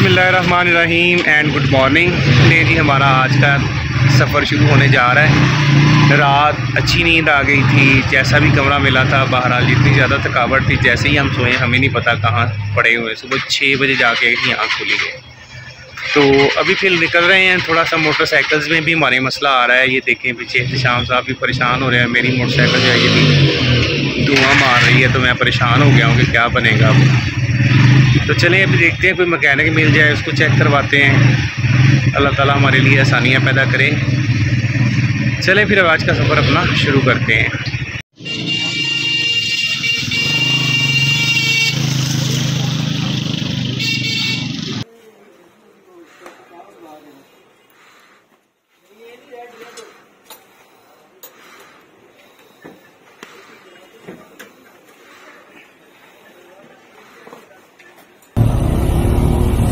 बिस्मिल्लाहिर्रहमानिर्रहीम and good morning. जी हमारा आज का सफ़र शुरू होने जा रहा है। रात अच्छी नींद आ गई थी, जैसा भी कमरा मिला था। बहरहाल जितनी ज़्यादा थकावट थी, जैसे ही हम सोए हमें नहीं पता कहाँ पड़े हुए। सुबह 6 बजे जाके यहाँ खुली गए। तो अभी फिर निकल रहे हैं। थोड़ा सा मोटरसाइकिल्स में भी हमारे मसला आ रहा है। ये देखें पीछे एहतशाम साहब भी परेशान हो रहे हैं। मेरी मोटरसाइकिल जो है ये भी धुआं मार रही है, तो मैं परेशान हो गया हूँ कि क्या बनेगा अब। तो चलें अभी देखते हैं, कोई मैकेनिक मिल जाए उसको चेक करवाते हैं। अल्लाह ताला हमारे लिए आसानियाँ पैदा करे। चलें फिर आज का सफ़र अपना शुरू करते हैं।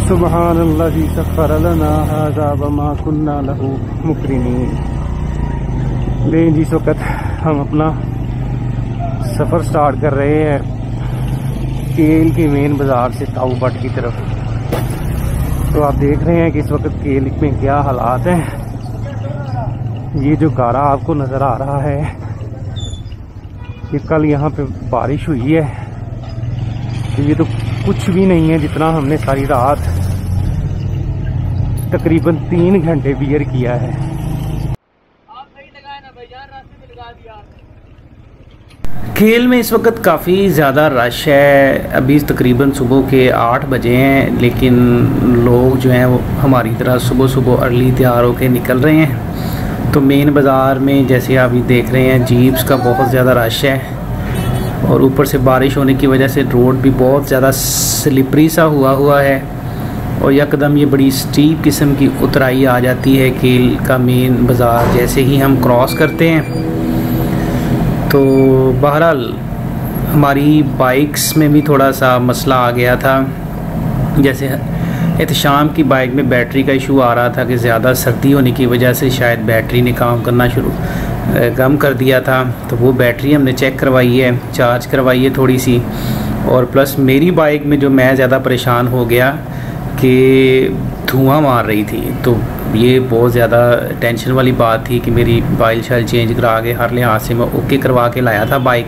सुब्हानल्लाज़ी सख़्ख़र लना हाज़ा वमा कुन्ना लहू मुक़रिनीन। लेकिन जिस वक़्त हम अपना सफ़र स्टार्ट कर रहे हैं केल के मेन बाज़ार से ताऊ बट की तरफ, तो आप देख रहे हैं कि इस वक्त केल में क्या हालात हैं। ये जो गारा आपको नज़र आ रहा है, ये कल यहाँ पे बारिश हुई है। तो ये तो कुछ भी नहीं है जितना हमने सारी रात तकरीबन 3 घंटे बियर किया है। केल में इस वक्त काफ़ी ज़्यादा रश है। अभी तकरीबन सुबह के 8 बजे हैं, लेकिन लोग जो हैं वो हमारी तरह सुबह सुबह अर्ली तैयार होकर निकल रहे हैं। तो मेन बाज़ार में जैसे आप ये देख रहे हैं जीप्स का बहुत ज़्यादा रश है, और ऊपर से बारिश होने की वजह से रोड भी बहुत ज़्यादा स्लिपरी सा हुआ है। और यकदम ये बड़ी स्टीप किस्म की उतराई आ जाती है केल का मेन बाज़ार जैसे ही हम क्रॉस करते हैं। तो बहरहाल हमारी बाइक्स में भी थोड़ा सा मसला आ गया था। जैसे एहतशाम की बाइक में बैटरी का इशू आ रहा था कि ज़्यादा सर्दी होने की वजह से शायद बैटरी ने काम करना कम कर दिया था। तो वो बैटरी हमने चेक करवाई है, चार्ज करवाई है थोड़ी सी। और प्लस मेरी बाइक में जो मैं ज़्यादा परेशान हो गया कि धुआं मार रही थी। तो ये बहुत ज़्यादा टेंशन वाली बात थी कि मेरी ऑयल शाइल चेंज करा के हर लिहाज से मैं ओके करवा के लाया था बाइक।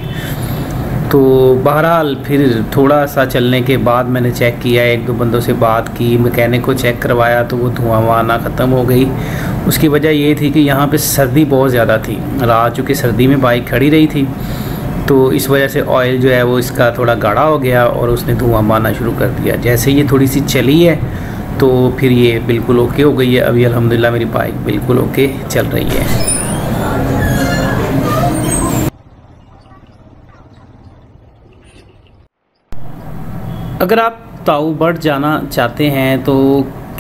तो बहरहाल फिर थोड़ा सा चलने के बाद मैंने चेक किया, 1-2 बंदों से बात की, मैकेनिक को चेक करवाया, तो वो धुआं आना ख़त्म हो गई। उसकी वजह ये थी कि यहाँ पे सर्दी बहुत ज़्यादा थी। रात चूँकि सर्दी में बाइक खड़ी रही थी, तो इस वजह से ऑयल जो है वो इसका थोड़ा गाढ़ा हो गया और उसने धुआं मारना शुरू कर दिया। जैसे ये थोड़ी सी चली है तो फिर ये बिल्कुल ओके हो गई है। अभी अल्हम्दुलिल्लाह मेरी बाइक बिल्कुल ओके चल रही है। अगर आप ताऊ बट जाना चाहते हैं तो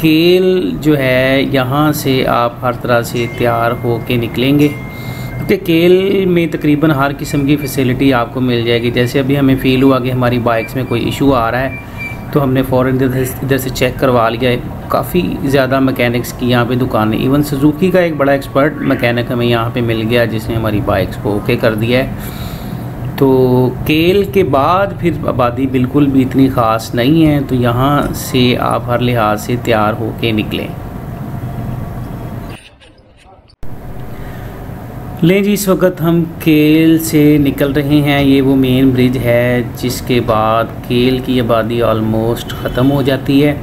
केल जो है यहाँ से आप हर तरह से तैयार हो के निकलेंगे, क्योंकि केल में तकरीबन हर किस्म की फ़ैसिलिटी आपको मिल जाएगी। जैसे अभी हमें फ़ील हुआ कि हमारी बाइक्स में कोई इशू आ रहा है, तो हमने फ़ौरन इधर से चेक करवा लिया है। काफ़ी ज़्यादा मैकेनिक्स की यहाँ पे दुकानें, इवन सुजुकी का एक बड़ा एक्सपर्ट मैकेनिक हमें यहाँ पे मिल गया जिसने हमारी बाइक्स को ओके कर दिया है। तो केल के बाद फिर आबादी बिल्कुल भी इतनी ख़ास नहीं है, तो यहाँ से आप हर लिहाज से तैयार हो के निकलें। लें जी, इस वक्त हम केल से निकल रहे हैं। ये वो मेन ब्रिज है जिसके बाद केल की आबादी ऑलमोस्ट ख़त्म हो जाती है।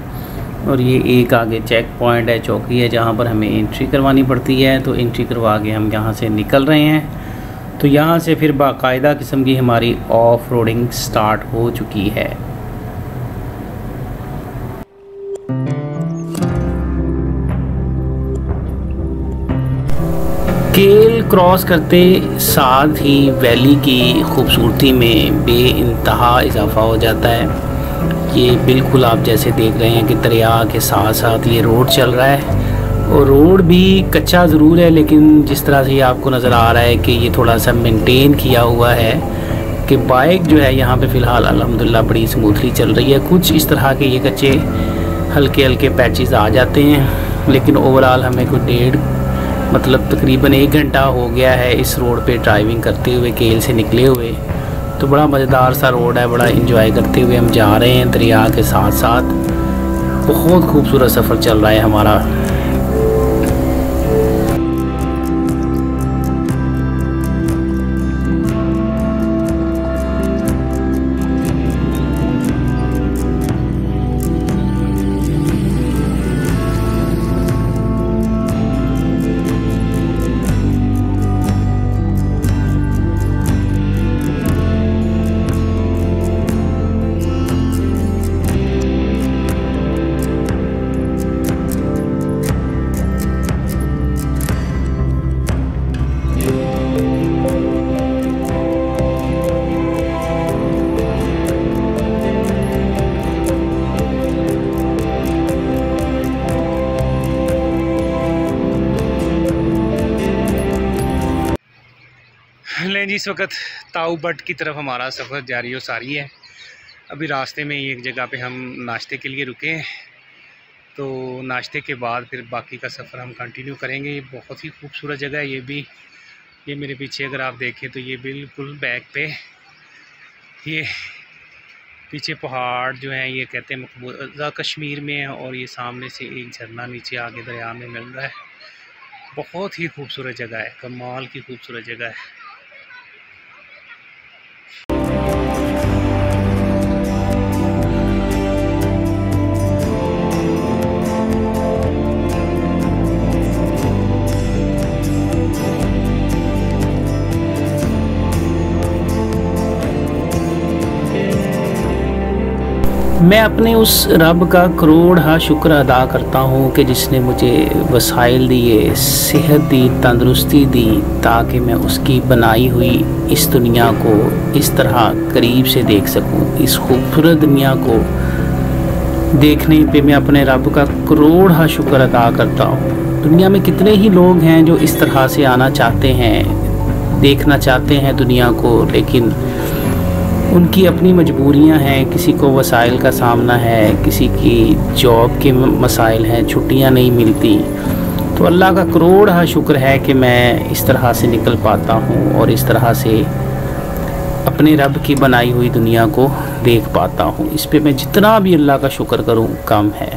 और ये एक आगे चेक पॉइंट है, चौकी है, जहाँ पर हमें एंट्री करवानी पड़ती है। तो एंट्री करवा के हम यहाँ से निकल रहे हैं। तो यहाँ से फिर बाकायदा किस्म की हमारी ऑफ रोडिंग स्टार्ट हो चुकी है। केल क्रॉस करते साथ ही वैली की खूबसूरती में बेइंतहा इजाफा हो जाता है। ये बिल्कुल आप जैसे देख रहे हैं कि दरिया के साथ साथ ये रोड चल रहा है, और रोड भी कच्चा ज़रूर है, लेकिन जिस तरह से ये आपको नज़र आ रहा है कि ये थोड़ा सा मेंटेन किया हुआ है कि बाइक जो है यहाँ पे फ़िलहाल अल्हम्दुलिल्लाह बड़ी स्मूथली चल रही है। कुछ इस तरह के ये कच्चे हल्के हल्के पैचेस आ जाते हैं, लेकिन ओवरऑल हमें कोई तकरीबन 1 घंटा हो गया है इस रोड पे ड्राइविंग करते हुए, केल से निकले हुए। तो बड़ा मज़ेदार सा रोड है, बड़ा इंजॉय करते हुए हम जा रहे हैं दरिया के साथ साथ। बहुत खूबसूरत सफ़र चल रहा है हमारा। लें जी, इस वक्त ताऊ बट की तरफ हमारा सफ़र जारी और सारी है। अभी रास्ते में ही एक जगह पे हम नाश्ते के लिए रुके हैं, तो नाश्ते के बाद फिर बाकी का सफ़र हम कंटिन्यू करेंगे। ये बहुत ही खूबसूरत जगह है। ये भी, ये मेरे पीछे अगर आप देखें तो ये बिल्कुल बैक पे ये पीछे पहाड़ जो हैं ये कहते हैं मकबूजा कश्मीर में है, और ये सामने से एक झरना नीचे आगे दरिया में मिल रहा है। बहुत ही खूबसूरत जगह है, कमाल की खूबसूरत जगह है। मैं अपने उस रब का करोड़ शुक्र अदा करता हूँ कि जिसने मुझे वसाइल दिए, सेहत दी, तंदुरुस्ती दी, ताकि मैं उसकी बनाई हुई इस दुनिया को इस तरह करीब से देख सकूँ। इस खूबसूरत दुनिया को देखने पे मैं अपने रब का करोड़ शुक्र अदा करता हूँ। दुनिया में कितने ही लोग हैं जो इस तरह से आना चाहते हैं, देखना चाहते हैं दुनिया को, लेकिन उनकी अपनी मजबूरियां हैं। किसी को वसाइल का सामना है, किसी की जॉब के मसाइल हैं, छुट्टियां नहीं मिलती। तो अल्लाह का करोड़ शुक्र है कि मैं इस तरह से निकल पाता हूं और इस तरह से अपने रब की बनाई हुई दुनिया को देख पाता हूं। इस पे मैं जितना भी अल्लाह का शुक्र करूं कम है।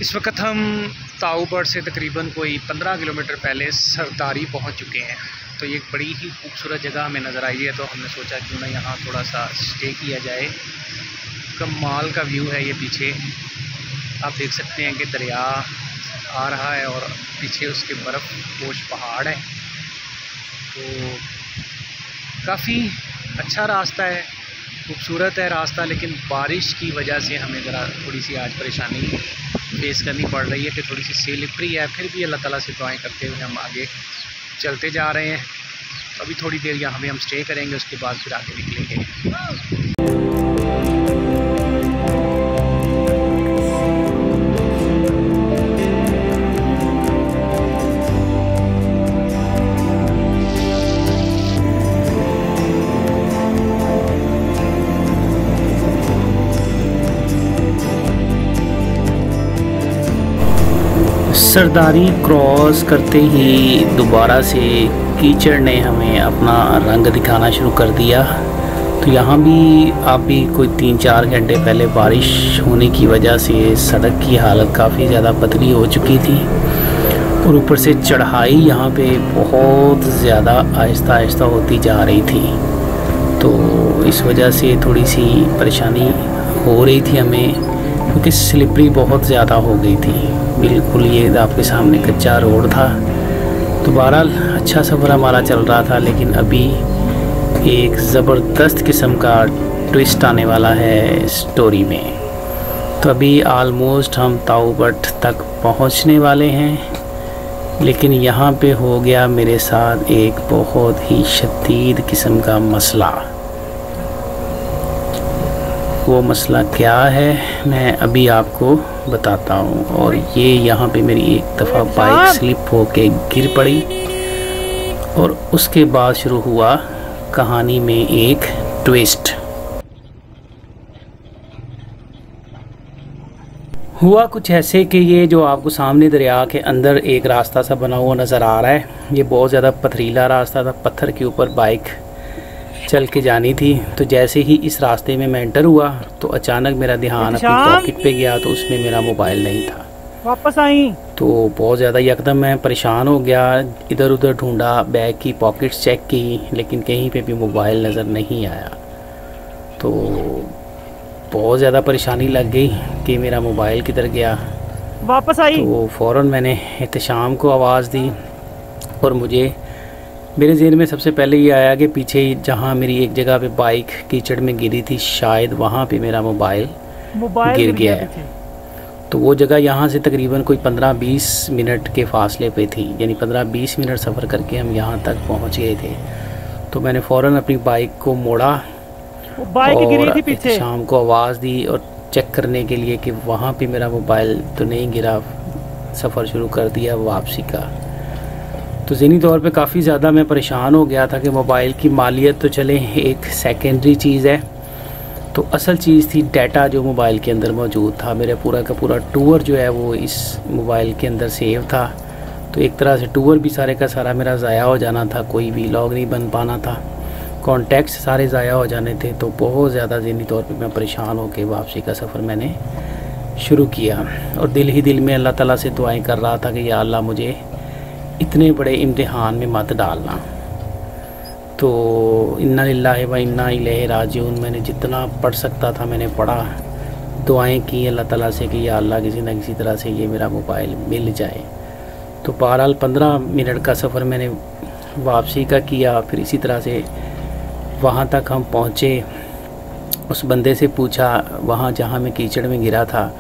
इस वक्त हम ताऊ बट से तकरीबन कोई 15 किलोमीटर पहले सरदारी पहुंच चुके हैं। तो ये बड़ी ही खूबसूरत जगह हमें नज़र आई है, तो हमने सोचा क्यों ना यहाँ थोड़ा सा स्टे किया जाए। कमाल का व्यू है ये। पीछे आप देख सकते हैं कि दरिया आ रहा है और पीछे उसके बर्फ़ पोश पहाड़ है। तो काफ़ी अच्छा रास्ता है, खूबसूरत है रास्ता, लेकिन बारिश की वजह से हमें ज़रा थोड़ी सी आज परेशानी फेस करनी पड़ रही है कि थोड़ी सी स्लिपरी है। फिर भी अल्लाह ताला से दुआएं करते हुए हम आगे चलते जा रहे हैं। अभी थोड़ी देर यहाँ पे हम स्टे करेंगे, उसके बाद फिर आगे निकलेंगे। सरदारी क्रॉस करते ही दोबारा से कीचड़ ने हमें अपना रंग दिखाना शुरू कर दिया। तो यहाँ भी अभी कोई 3-4 घंटे पहले बारिश होने की वजह से सड़क की हालत काफ़ी ज़्यादा पतली हो चुकी थी और ऊपर से चढ़ाई यहाँ पे बहुत ज़्यादा आहिस्ता आहिस्ता होती जा रही थी। तो इस वजह से थोड़ी सी परेशानी हो रही थी हमें, क्योंकि स्लिपरी बहुत ज़्यादा हो गई थी। बिल्कुल ये आपके सामने कच्चा रोड था। तो बहरहाल अच्छा सफ़र हमारा चल रहा था, लेकिन अभी एक ज़बरदस्त किस्म का ट्विस्ट आने वाला है स्टोरी में। तो अभी आलमोस्ट हम ताऊबट तक पहुंचने वाले हैं, लेकिन यहाँ पे हो गया मेरे साथ एक बहुत ही शदीद किस्म का मसला। वो मसला क्या है मैं अभी आपको बताता हूँ। और ये यहाँ पे मेरी एक दफ़ा बाइक स्लिप होके गिर पड़ी और उसके बाद शुरू हुआ कहानी में एक ट्विस्ट। हुआ कुछ ऐसे कि ये जो आपको सामने दरिया के अंदर एक रास्ता सा बना हुआ नज़र आ रहा है, ये बहुत ज़्यादा पथरीला रास्ता था, पत्थर के ऊपर बाइक चल के जानी थी। तो जैसे ही इस रास्ते में मैं एंटर हुआ तो अचानक मेरा ध्यान अपनी पॉकेट पे गया, तो उसमें मेरा मोबाइल नहीं था। वापस आई तो बहुत ज़्यादा यकदम मैं परेशान हो गया, इधर उधर ढूंढा, बैग की पॉकेट्स चेक की, लेकिन कहीं पे भी मोबाइल नज़र नहीं आया। तो बहुत ज़्यादा परेशानी लग गई कि मेरा मोबाइल किधर गया। वापस आई तो फ़ौरन मैंने एहतशाम को आवाज़ दी और मेरे ज़हन में सबसे पहले ये आया कि पीछे जहाँ मेरी एक जगह पे बाइक कीचड़ में गिरी थी, शायद वहाँ पे मेरा मोबाइल गिर गया है। तो वो जगह यहाँ से तकरीबन कोई 15-20 मिनट के फासले पे थी, यानी 15-20 मिनट सफ़र करके हम यहाँ तक पहुँच गए थे। तो मैंने फ़ौरन अपनी बाइक को मोड़ा और शाम को आवाज़ दी और चेक करने के लिए कि वहाँ पे मेरा मोबाइल तो नहीं गिरा। सफ़र शुरू कर दिया वापसी का। तो ज़हनी तौर पे काफ़ी ज़्यादा मैं परेशान हो गया था कि मोबाइल की मालियत तो चले एक सेकेंडरी चीज़ है, तो असल चीज़ थी डाटा जो मोबाइल के अंदर मौजूद था। मेरा पूरा का पूरा टूर जो है वो इस मोबाइल के अंदर सेव था। तो एक तरह से टूर भी सारे का सारा मेरा ज़ाया हो जाना था, कोई भी लॉग नहीं बन पाना था, कॉन्टैक्ट्स सारे ज़ाया हो जाने थे। तो बहुत ज़्यादा ज़हनी तौर पे मैं परेशान होकर वापसी का सफ़र मैंने शुरू किया और दिल ही दिल में अल्लाह ताला से दुआएं कर रहा था कि या अल्लाह मुझे इतने बड़े इम्तिहान में मत डालना। तो इन्ना लिल्लाहि व इन्ना इलैहि राजिऊन मैंने जितना पढ़ सकता था मैंने पढ़ा, दुआएं की अल्लाह ताला से कि या अल्लाह किसी न किसी तरह से ये मेरा मोबाइल मिल जाए। तो बहरहाल 15 मिनट का सफ़र मैंने वापसी का किया। फिर इसी तरह से वहाँ तक हम पहुँचे। उस बंदे से पूछा वहाँ जहाँ मैं कीचड़ में गिरा था,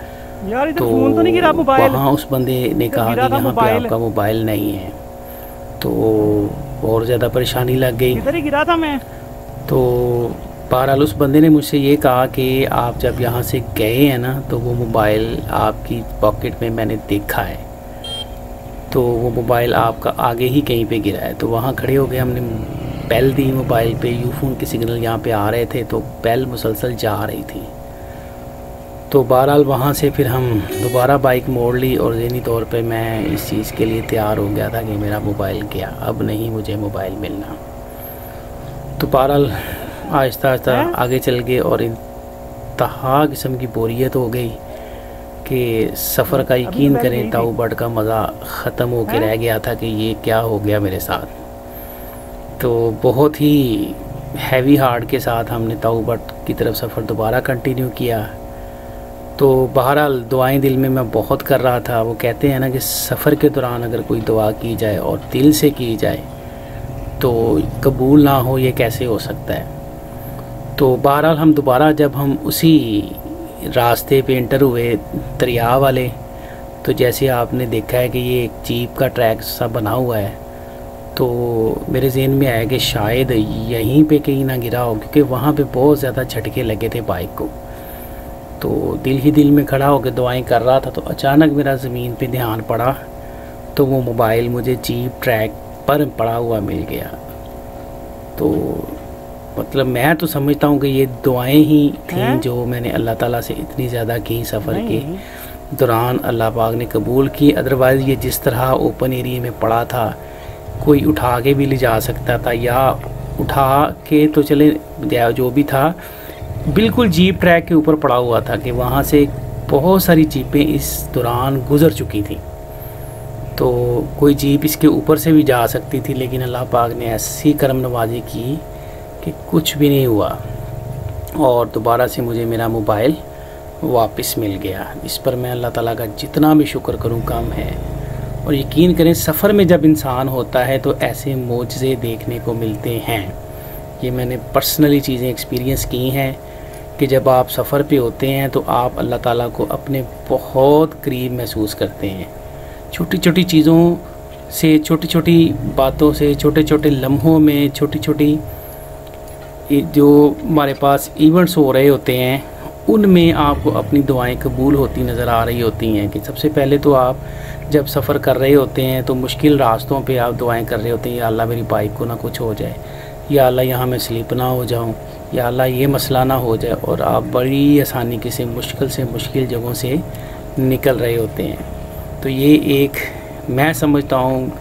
तो वहाँ उस बंदे ने कहा कि यहाँ पे आपका मोबाइल नहीं है। तो और ज़्यादा परेशानी लग गई। इधर ही गिरा था मैं। तो बहरहाल उस बंदे ने मुझसे ये कहा कि आप जब यहाँ से गए हैं ना, तो वो मोबाइल आपकी पॉकेट में मैंने देखा है, तो वो मोबाइल आपका आगे ही कहीं पे गिरा है। तो वहाँ खड़े हो गए, हमने बेल दी मोबाइल पे, यूफोन के सिग्नल यहाँ पे आ रहे थे, तो बेल मुसलसल जा रही थी। तो बहरहाल वहाँ से फिर हम दोबारा बाइक मोड़ ली और ज़हनी तौर पे मैं इस चीज़ के लिए तैयार हो गया था कि मेरा मोबाइल गया, अब नहीं मुझे मोबाइल मिलना। तो बहरहाल आहिस्ता आहिस्ता आगे चल गए और इंतहा किस्म की बोरियत हो गई कि सफ़र का यकीन करें ताऊबट का मज़ा ख़त्म हो के रह गया था कि ये क्या हो गया मेरे साथ। तो बहुत ही हैवी हार्ट के साथ हमने ताऊबट की तरफ सफ़र दोबारा कंटिन्यू किया। तो बहरहाल दुआएं दिल में मैं बहुत कर रहा था। वो कहते हैं ना कि सफ़र के दौरान अगर कोई दुआ की जाए और दिल से की जाए तो कबूल ना हो, ये कैसे हो सकता है। तो बहरहाल हम दोबारा जब हम उसी रास्ते पे एंटर हुए दरिया वाले, तो जैसे आपने देखा है कि ये एक जीप का ट्रैक सा बना हुआ है, तो मेरे जहन में आया कि शायद यहीं पे कहीं ना गिरा हो, क्योंकि वहाँ पे बहुत ज़्यादा झटके लगे थे बाइक को। तो दिल ही दिल में खड़ा होकर दुआएं कर रहा था। तो अचानक मेरा ज़मीन पे ध्यान पड़ा, तो वो मोबाइल मुझे जीप ट्रैक पर पड़ा हुआ मिल गया। तो मतलब मैं तो समझता हूँ कि ये दुआएं ही थीं जो मैंने अल्लाह ताला से इतनी ज़्यादा की सफ़र के, दौरान अल्लाह पाक ने कबूल की। अदरवाइज़ ये जिस तरह ओपन एरिया में पड़ा था, कोई उठा के भी ले जा सकता था, या उठा के तो चले जो भी था, बिल्कुल जीप ट्रैक के ऊपर पड़ा हुआ था कि वहाँ से बहुत सारी जीपें इस दौरान गुज़र चुकी थी। तो कोई जीप इसके ऊपर से भी जा सकती थी, लेकिन अल्लाह पाक ने ऐसी करम नवाजी की कि कुछ भी नहीं हुआ और दोबारा से मुझे मेरा मोबाइल वापस मिल गया। इस पर मैं अल्लाह ताला का जितना भी शुक्र करूं कम है। और यकीन करें, सफ़र में जब इंसान होता है तो ऐसे मोज़े देखने को मिलते हैं। ये मैंने पर्सनली चीज़ें एक्सपीरियंस की हैं कि जब आप सफ़र पे होते हैं तो आप अल्लाह ताला को अपने बहुत करीब महसूस करते हैं। छोटी छोटी चीज़ों से, छोटी छोटी बातों से, छोटे छोटे लम्हों में, छोटी छोटी जो हमारे पास इवेंट्स हो रहे होते हैं, उनमें आपको अपनी दुआएं कबूल होती नज़र आ रही होती हैं। कि सबसे पहले तो आप जब सफ़र कर रहे होते हैं तो मुश्किल रास्तों पे आप दुआएं कर रहे होते हैं, या अल्लाह मेरी बाइक को ना कुछ हो जाए, या अल्लाह यहाँ मैं स्लिप ना हो जाऊँ, या अल्लाह ये मसला ना हो जाए, और आप बड़ी आसानी से मुश्किल जगहों से निकल रहे होते हैं। तो ये एक, मैं समझता हूँ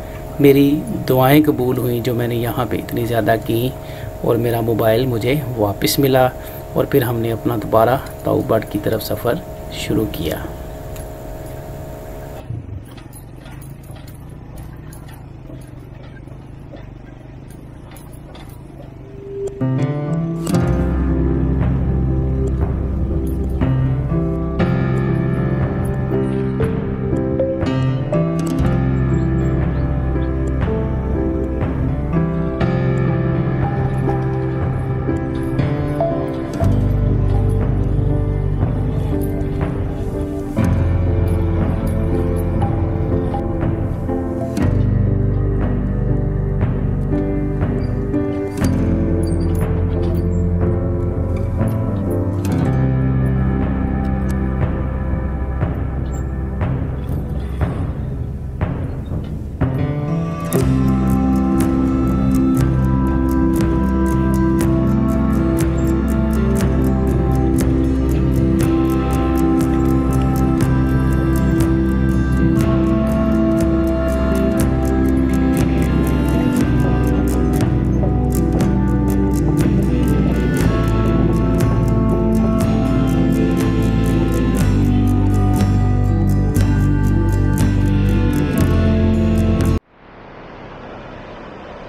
मेरी दुआएं कबूल हुई जो मैंने यहाँ पे इतनी ज़्यादा की, और मेरा मोबाइल मुझे वापस मिला, और फिर हमने अपना दोबारा ताऊ बट की तरफ सफ़र शुरू किया।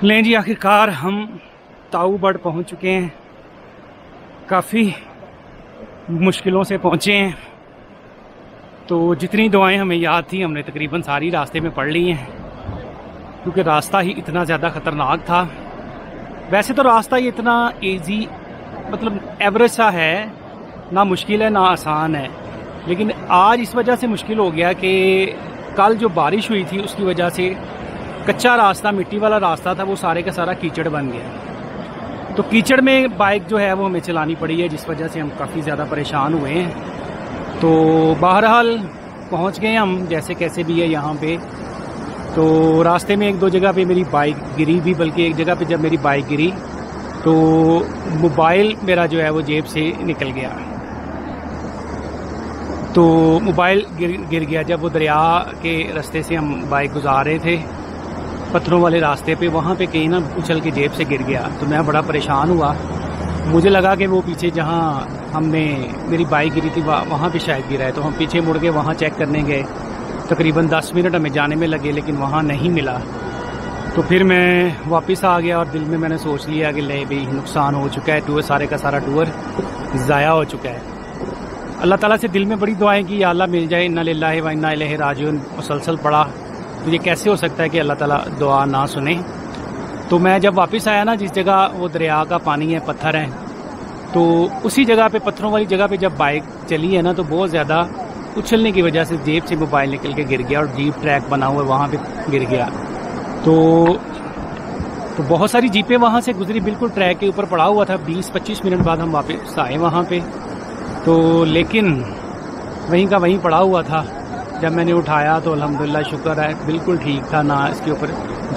लें जी, आखिरकार हम ताऊ बट पहुंच चुके हैं। काफ़ी मुश्किलों से पहुंचे हैं, तो जितनी दुआएं हमें याद थी हमने तकरीबन सारी रास्ते में पढ़ ली हैं, क्योंकि रास्ता ही इतना ज़्यादा ख़तरनाक था। वैसे तो रास्ता ही इतना इजी, मतलब एवरेज सा है, ना मुश्किल है ना आसान है, लेकिन आज इस वजह से मुश्किल हो गया कि कल जो बारिश हुई थी उसकी वजह से कच्चा रास्ता, मिट्टी वाला रास्ता था, वो सारे का सारा कीचड़ बन गया। तो कीचड़ में बाइक जो है वो हमें चलानी पड़ी है, जिस वजह से हम काफ़ी ज़्यादा परेशान हुए हैं। तो बहरहाल पहुंच गए हम जैसे कैसे भी है यहाँ पे। तो रास्ते में एक दो जगह पे मेरी बाइक गिरी भी, बल्कि एक जगह पे जब मेरी बाइक गिरी तो मोबाइल मेरा जो है वो जेब से निकल गया। तो मोबाइल गिर गया जब वो दरिया के रास्ते से हम बाइक गुजार रहे थे, पत्थरों वाले रास्ते पे, वहाँ पे कहीं ना उछल के जेब से गिर गया। तो मैं बड़ा परेशान हुआ, मुझे लगा कि वो पीछे जहाँ हमने मेरी बाइक गिरी थी वहाँ पे शायद गिरा है। तो हम पीछे मुड़ के वहाँ चेक करने गए, तकरीबन 10 मिनट हमें जाने में लगे, लेकिन वहाँ नहीं मिला। तो फिर मैं वापस आ गया और दिल में मैंने सोच लिया कि ले भाई नुकसान हो चुका है, टूर सारे का सारा टूर ज़ाया हो चुका है। अल्लाह ताला से दिल में बड़ी दुआएं की, या अल्लाह मिल जाए, इन्ना लिल्लाहि व इन्ना इलैहि राजिऊन मुसलसल पड़ा। तो ये कैसे हो सकता है कि अल्लाह ताला दुआ ना सुने। तो मैं जब वापस आया ना, जिस जगह वो दरिया का पानी है, पत्थर हैं, तो उसी जगह पे, पत्थरों वाली जगह पे जब बाइक चली है ना, तो बहुत ज़्यादा उछलने की वजह से जेब से मोबाइल निकल के गिर गया, और जीप ट्रैक बना हुआ है वहाँ पे गिर गया। तो बहुत सारी जीपें वहाँ से गुजरी, बिल्कुल ट्रैक के ऊपर पड़ा हुआ था। 20-25 मिनट बाद हम वापस आए वहाँ पे, तो लेकिन वहीं का वहीं पड़ा हुआ था। जब मैंने उठाया तो अल्हम्दुलिल्लाह शुक्र है बिल्कुल ठीक था, ना इसके ऊपर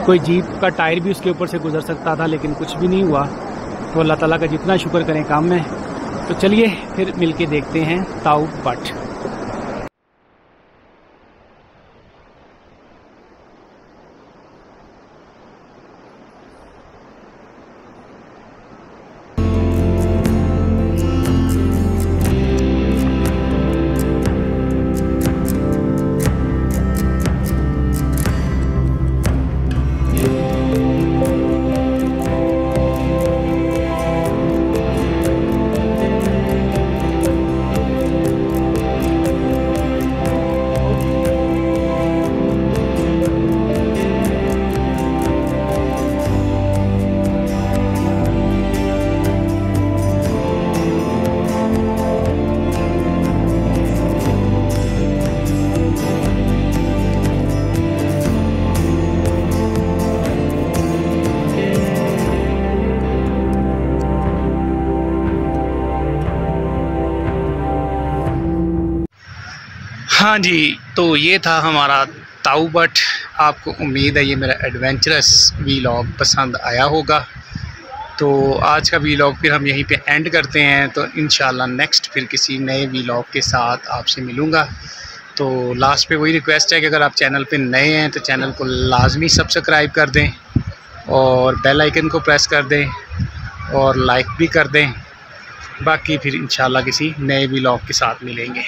कोई जीप का टायर भी उसके ऊपर से गुजर सकता था, लेकिन कुछ भी नहीं हुआ। तो अल्लाह ताला का जितना शुक्र करें कम है। तो चलिए फिर मिलके देखते हैं ताऊ बट। हाँ जी, तो ये था हमारा ताऊ बट। आपको उम्मीद है ये मेरा एडवेंचरस वीलॉग पसंद आया होगा। तो आज का वीलॉग फिर हम यहीं पे एंड करते हैं। तो इंशाल्लाह नेक्स्ट फिर किसी नए वीलॉग के साथ आपसे मिलूँगा। तो लास्ट पे वही रिक्वेस्ट है कि अगर आप चैनल पे नए हैं तो चैनल को लाजमी सब्सक्राइब कर दें और बेल आइकन को प्रेस कर दें और लाइक भी कर दें। बाकी फिर इंशाल्लाह किसी नए वीलॉग के साथ मिलेंगे।